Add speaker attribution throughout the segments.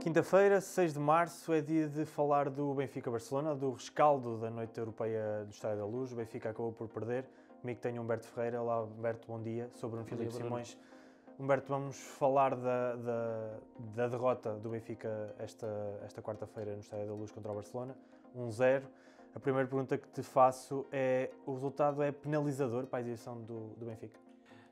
Speaker 1: Quinta-feira, 6 de março, é dia de falar do Benfica-Barcelona, do rescaldo da Noite Europeia do Estádio da Luz. O Benfica acabou por perder. Comigo tenho Humberto Ferreira. Olá, Humberto, bom dia. Sobre o Filipe Simões. Humberto, vamos falar da derrota do Benfica esta quarta-feira no Estádio da Luz contra o Barcelona, 1-0. A primeira pergunta que te faço é: o resultado é penalizador para a exibição do Benfica?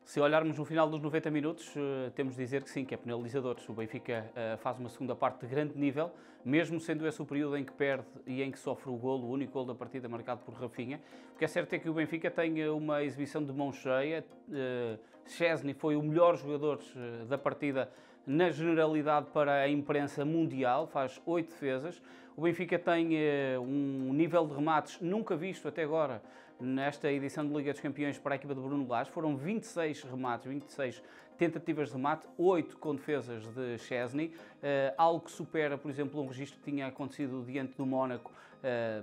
Speaker 2: Se olharmos no final dos 90 minutos, temos de dizer que sim, que é penalizador. O Benfica faz uma segunda parte de grande nível, mesmo sendo esse o período em que perde e em que sofre o golo, o único golo da partida marcado por Rafinha. O que é certo é que o Benfica tem uma exibição de mão cheia. Szczęsny foi o melhor jogador da partida na generalidade para a imprensa mundial, faz 8 defesas. O Benfica tem um nível de remates nunca visto até agora nesta edição de Liga dos Campeões para a equipa de Bruno Lage. Foram 26 remates, 26 tentativas de remate, 8 com defesas de Szczęsny, algo que supera, por exemplo, um registro que tinha acontecido diante do Mónaco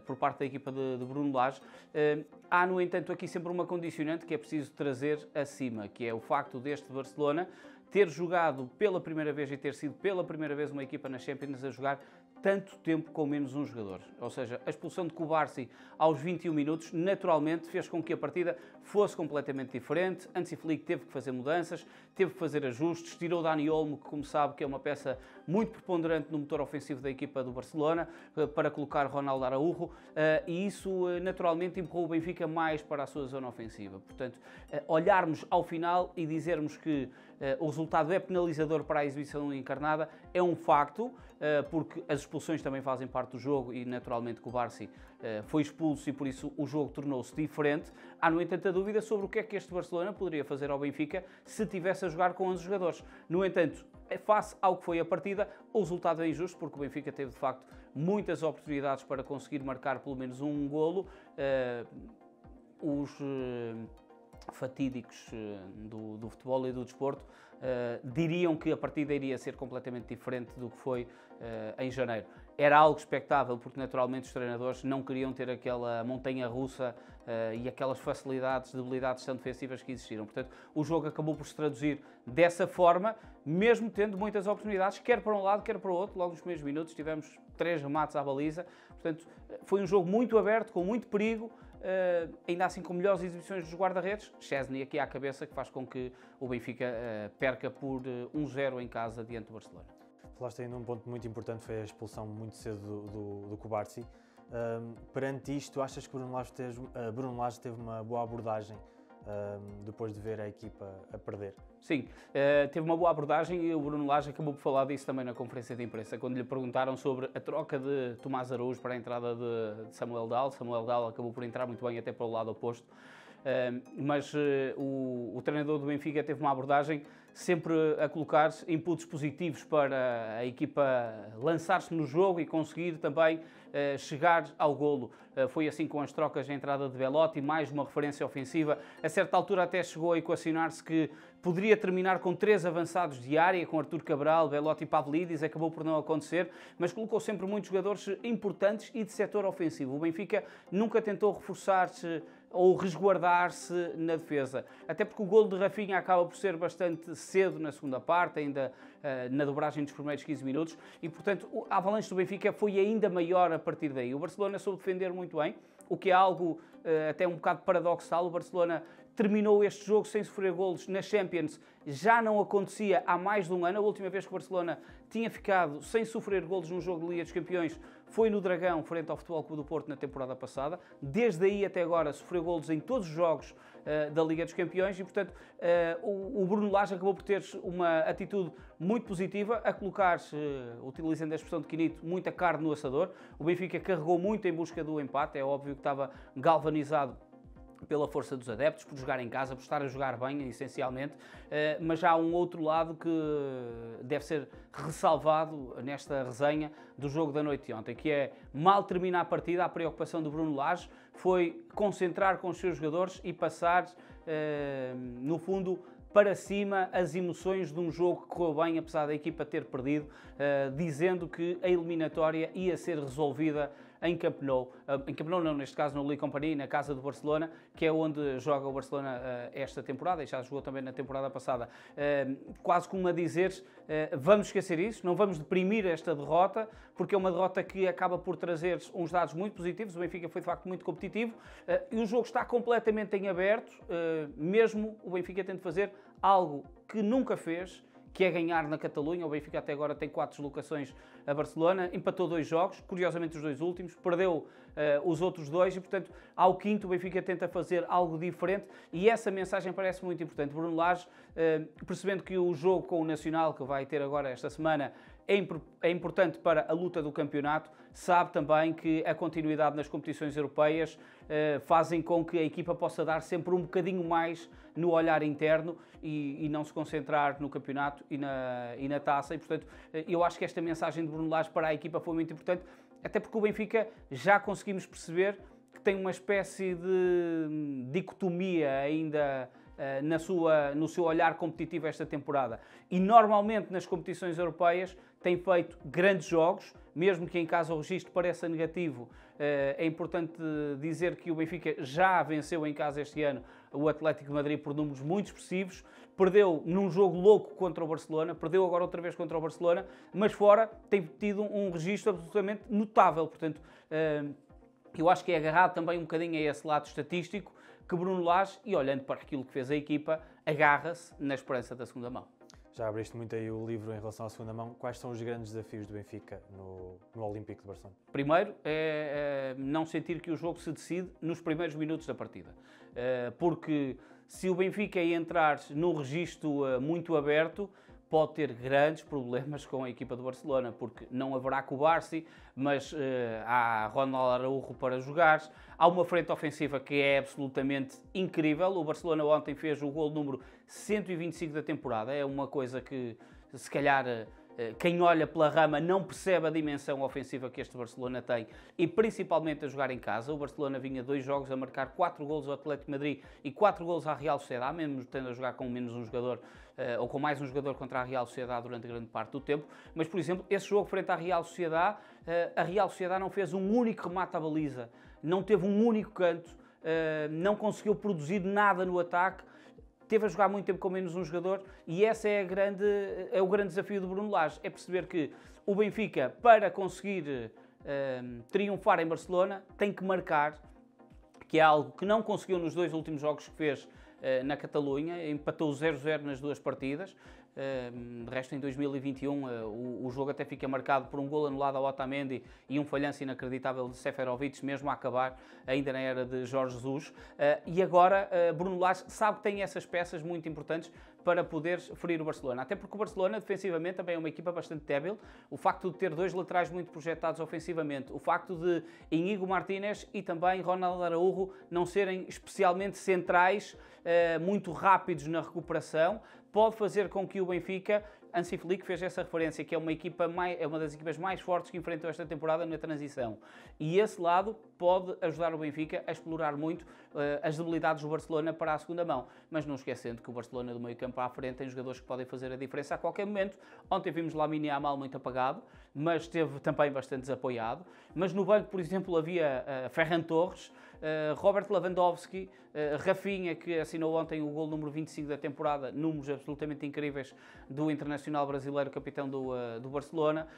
Speaker 2: por parte da equipa de Bruno Lage. Há, no entanto, aqui sempre uma condicionante que é preciso trazer acima, que é o facto deste Barcelona ter jogado pela primeira vez e ter sido pela primeira vez uma equipa na Champions a jogar tanto tempo com menos um jogador. Ou seja, a expulsão de Cubarsí aos 21 minutos naturalmente fez com que a partida fosse completamente diferente. Hansi Flick teve que fazer mudanças, teve que fazer ajustes, tirou Dani Olmo, que, como sabe, que é uma peça muito preponderante no motor ofensivo da equipa do Barcelona, para colocar Ronaldo Araújo, e isso naturalmente empurrou o Benfica mais para a sua zona ofensiva. Portanto, olharmos ao final e dizermos que o resultado é penalizador para a exibição encarnada é um facto, porque as expulsões também fazem parte do jogo e naturalmente Cubarsí foi expulso e por isso o jogo tornou-se diferente. Há, no entanto, a dúvida sobre o que é que este Barcelona poderia fazer ao Benfica se tivesse a jogar com 11 jogadores. No entanto, face ao que foi a partida, o resultado é injusto porque o Benfica teve de facto muitas oportunidades para conseguir marcar pelo menos um golo. Os fatídicos do futebol e do desporto diriam que a partida iria ser completamente diferente do que foi em janeiro. Era algo expectável porque naturalmente os treinadores não queriam ter aquela montanha russa e aquelas facilidades, debilidades tão defensivas que existiram. Portanto, o jogo acabou por se traduzir dessa forma, mesmo tendo muitas oportunidades, quer para um lado, quer para o outro. Logo nos primeiros minutos tivemos 3 remates à baliza. Portanto, foi um jogo muito aberto, com muito perigo, ainda assim com melhores exibições dos guarda-redes. Szczęsny aqui à cabeça, que faz com que o Benfica perca por 1-0 em casa diante do Barcelona.
Speaker 1: Falaste ainda um ponto muito importante, foi a expulsão muito cedo do Cubarsí. Perante isto, achas que Bruno Lage teve uma boa abordagem depois de ver a equipa a perder?
Speaker 2: Sim, teve uma boa abordagem e o Bruno Lage acabou por falar disso também na conferência de imprensa, quando lhe perguntaram sobre a troca de Tomás Araújo para a entrada de Samuel Dal. Samuel Dal acabou por entrar muito bem até para o lado oposto, mas o treinador do Benfica teve uma abordagem sempre a colocar inputs positivos para a equipa lançar-se no jogo e conseguir também chegar ao golo. Foi assim com as trocas de entrada de Belotti, mais uma referência ofensiva. A certa altura até chegou a equacionar-se que poderia terminar com 3 avançados de área, com Artur Cabral, Belotti e Pavlidis. Acabou por não acontecer, mas colocou sempre muitos jogadores importantes e de setor ofensivo. O Benfica nunca tentou reforçar-se ou resguardar-se na defesa. Até porque o golo de Rafinha acaba por ser bastante cedo na segunda parte, ainda na dobragem dos primeiros 15 minutos, e portanto a avalanche do Benfica foi ainda maior a partir daí. O Barcelona soube defender muito bem, o que é algo até um bocado paradoxal. O Barcelona terminou este jogo sem sofrer golos na Champions. Já não acontecia há mais de um ano. A última vez que o Barcelona tinha ficado sem sofrer golos num jogo de Liga dos Campeões foi no Dragão, frente ao Futebol Clube do Porto, na temporada passada. Desde aí até agora sofreu golos em todos os jogos da Liga dos Campeões e, portanto, o Bruno Lage acabou por ter uma atitude muito positiva, a colocar-se, utilizando a expressão de Quinito, muita carne no assador. O Benfica carregou muito em busca do empate. É óbvio que estava galvanizado pela força dos adeptos, por jogar em casa, por estar a jogar bem, essencialmente, mas há um outro lado que deve ser ressalvado nesta resenha do jogo da noite de ontem, que é, mal termina a partida, a preocupação do Bruno Lage foi concentrar com os seus jogadores e passar, no fundo, para cima as emoções de um jogo que correu bem, apesar da equipa ter perdido, dizendo que a eliminatória ia ser resolvida em Camp Nou, não, neste caso no Le Compagnie, na casa do Barcelona, que é onde joga o Barcelona esta temporada, e já jogou também na temporada passada, quase como a dizer, vamos esquecer isso, não vamos deprimir esta derrota, porque é uma derrota que acaba por trazer uns dados muito positivos. O Benfica foi de facto muito competitivo e o jogo está completamente em aberto, mesmo o Benfica tendo de fazer algo que nunca fez, que é ganhar na Catalunha. O Benfica até agora tem 4 deslocações a Barcelona, empatou 2 jogos, curiosamente os 2 últimos, perdeu os outros 2 e, portanto, ao quinto o Benfica tenta fazer algo diferente e essa mensagem parece muito importante. Bruno Lage, percebendo que o jogo com o Nacional, que vai ter agora esta semana, é importante para a luta do campeonato, sabe também que a continuidade nas competições europeias fazem com que a equipa possa dar sempre um bocadinho mais no olhar interno e não se concentrar no campeonato e na taça. E, portanto, eu acho que esta mensagem de Bruno Lage para a equipa foi muito importante, até porque o Benfica já conseguimos perceber que tem uma espécie de dicotomia ainda no seu olhar competitivo esta temporada. E normalmente nas competições europeias tem feito grandes jogos, mesmo que em casa o registro pareça negativo. É importante dizer que o Benfica já venceu em casa este ano o Atlético de Madrid por números muito expressivos, perdeu num jogo louco contra o Barcelona, perdeu agora outra vez contra o Barcelona, mas fora tem tido um registro absolutamente notável. Portanto, eu acho que é agarrado também um bocadinho a esse lado estatístico que Bruno Lage, e olhando para aquilo que fez a equipa, agarra-se na esperança da segunda mão.
Speaker 1: Já abriste muito aí o livro em relação à segunda mão. Quais são os grandes desafios do Benfica no Olímpico de Barcelona?
Speaker 2: Primeiro é não sentir que o jogo se decide nos primeiros minutos da partida. Porque se o Benfica entrar num registro muito aberto, pode ter grandes problemas com a equipa do Barcelona, porque não haverá Cubarsí, mas há Ronald Araújo para jogar. Há uma frente ofensiva que é absolutamente incrível. O Barcelona ontem fez o gol número 125 da temporada. É uma coisa que, se calhar, quem olha pela rama não percebe a dimensão ofensiva que este Barcelona tem, e principalmente a jogar em casa. O Barcelona vinha 2 jogos a marcar 4 golos ao Atlético de Madrid e 4 golos à Real Sociedade, mesmo tendo a jogar com menos um jogador ou com mais um jogador contra a Real Sociedade durante grande parte do tempo. Mas, por exemplo, esse jogo frente à Real Sociedade, a Real Sociedade não fez um único remate à baliza, não teve um único canto, não conseguiu produzir nada no ataque, teve a jogar muito tempo com menos um jogador, e esse é o grande desafio do Bruno Lage, é perceber que o Benfica, para conseguir triunfar em Barcelona, tem que marcar, que é algo que não conseguiu nos 2 últimos jogos que fez na Catalunha, empatou 0-0 nas 2 partidas. De resto, em 2021 o jogo até fica marcado por um golo anulado ao Otamendi e um falhanço inacreditável de Seferovic, mesmo a acabar, ainda na era de Jorge Jesus. E agora Bruno Lage sabe que tem essas peças muito importantes para poder ferir o Barcelona, até porque o Barcelona defensivamente também é uma equipa bastante débil. O facto de ter 2 laterais muito projetados ofensivamente, o facto de Íñigo Martínez e também Ronald Araújo não serem especialmente centrais, muito rápidos na recuperação, pode fazer com que o Benfica, Hansi Flick fez essa referência, que é uma das equipas mais fortes que enfrentou esta temporada na transição. E esse lado pode ajudar o Benfica a explorar muito as debilidades do Barcelona para a segunda mão. Mas não esquecendo que o Barcelona do meio campo à frente tem jogadores que podem fazer a diferença a qualquer momento. Ontem vimos Lamine Yamal muito apagado, mas esteve também bastante desapoiado. Mas no banco, por exemplo, havia Ferran Torres, Robert Lewandowski, Rafinha, que assinou ontem o gol número 25 da temporada, números absolutamente incríveis do internacional brasileiro, capitão do Barcelona,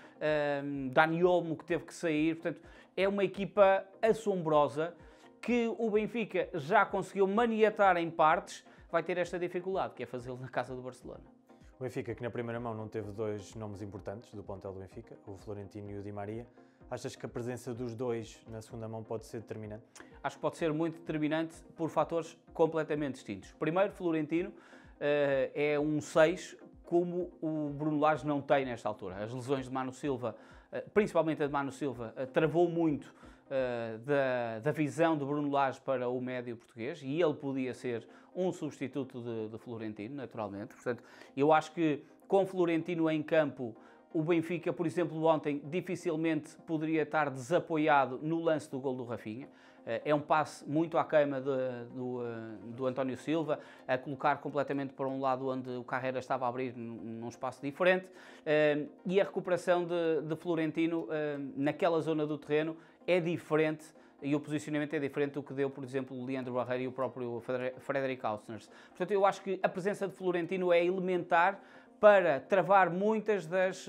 Speaker 2: Dani Olmo, que teve que sair. Portanto, é uma equipa assombrosa que o Benfica já conseguiu maniatar em partes, vai ter esta dificuldade, que é fazê-lo na casa do Barcelona.
Speaker 1: O Benfica, que na primeira mão não teve 2 nomes importantes do plantel do Benfica, o Florentino e o Di Maria. Achas que a presença dos 2 na segunda mão pode ser determinante?
Speaker 2: Acho que pode ser muito determinante por fatores completamente distintos. Primeiro, Florentino é um 6 como o Bruno Lage não tem nesta altura. As lesões de Manu Silva, principalmente a de Manu Silva, travou muito da visão de Bruno Lage para o médio português, e ele podia ser um substituto de Florentino, naturalmente. Portanto, eu acho que com Florentino em campo, o Benfica, por exemplo, ontem dificilmente poderia estar desapoiado no lance do gol do Rafinha. É um passe muito à queima do António Silva, a colocar completamente para um lado onde o Carreira estava a abrir num espaço diferente. E a recuperação de Florentino naquela zona do terreno é diferente e o posicionamento é diferente do que deu, por exemplo, o Leandro Barreira e o próprio Frederic Austners. Portanto, eu acho que a presença de Florentino é elementar para travar muitas das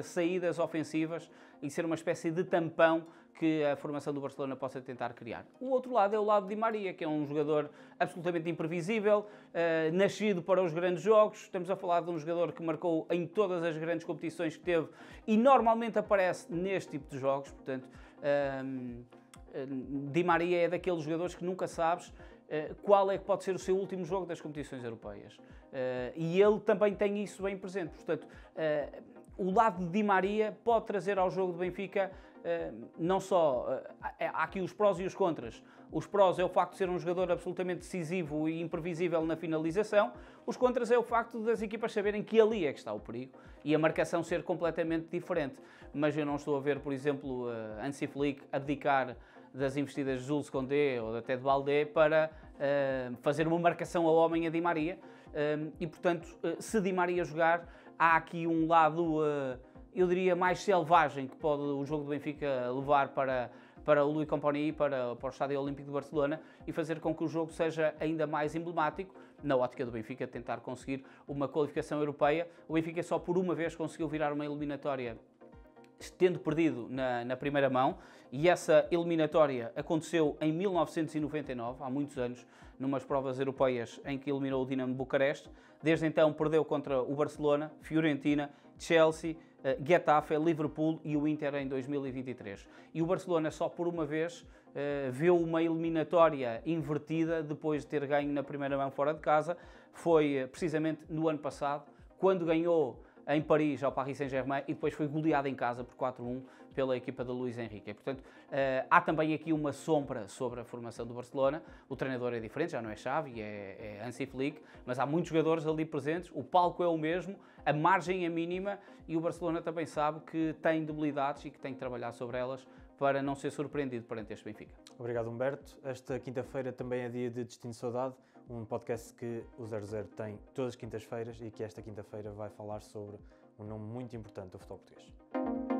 Speaker 2: saídas ofensivas e ser uma espécie de tampão que a formação do Barcelona possa tentar criar. O outro lado é o lado de Di Maria, que é um jogador absolutamente imprevisível, nascido para os grandes jogos. Estamos a falar de um jogador que marcou em todas as grandes competições que teve e normalmente aparece neste tipo de jogos. Portanto, Di Maria é daqueles jogadores que nunca sabes qual é que pode ser o seu último jogo das competições europeias. E ele também tem isso bem presente. Portanto, o lado de Di Maria pode trazer ao jogo do Benfica não só... há aqui os prós e os contras. Os prós é o facto de ser um jogador absolutamente decisivo e imprevisível na finalização. Os contras é o facto das equipas saberem que ali é que está o perigo e a marcação ser completamente diferente. Mas eu não estou a ver, por exemplo, Hansi Flick abdicar das investidas de Jules Koundé ou até de Baldé para fazer uma marcação ao homem a Di Maria. E, portanto, se Di Maria jogar, há aqui um lado, eu diria, mais selvagem que pode o jogo do Benfica levar para o Louis Compagnie, para o Estádio Olímpico de Barcelona e fazer com que o jogo seja ainda mais emblemático na ótica do Benfica, tentar conseguir uma qualificação europeia. O Benfica só por uma vez conseguiu virar uma eliminatória tendo perdido na primeira mão, e essa eliminatória aconteceu em 1999, há muitos anos, numas provas europeias em que eliminou o Dinamo de Bucareste. Desde então perdeu contra o Barcelona, Fiorentina, Chelsea, Getafe, Liverpool e o Inter em 2023. E o Barcelona só por uma vez viu uma eliminatória invertida depois de ter ganho na primeira mão fora de casa. Foi precisamente no ano passado, quando ganhou em Paris ao Paris Saint-Germain e depois foi goleado em casa por 4-1 pela equipa de Luís Henrique. E, portanto, há também aqui uma sombra sobre a formação do Barcelona. O treinador é diferente, já não é Xavi, é Hansi Flick, mas há muitos jogadores ali presentes, o palco é o mesmo, a margem é mínima e o Barcelona também sabe que tem debilidades e que tem que trabalhar sobre elas para não ser surpreendido perante este Benfica.
Speaker 1: Obrigado, Humberto. Esta quinta-feira também é dia de Destino Saudade, um podcast que o 00 tem todas as quintas-feiras e que esta quinta-feira vai falar sobre um nome muito importante do futebol português.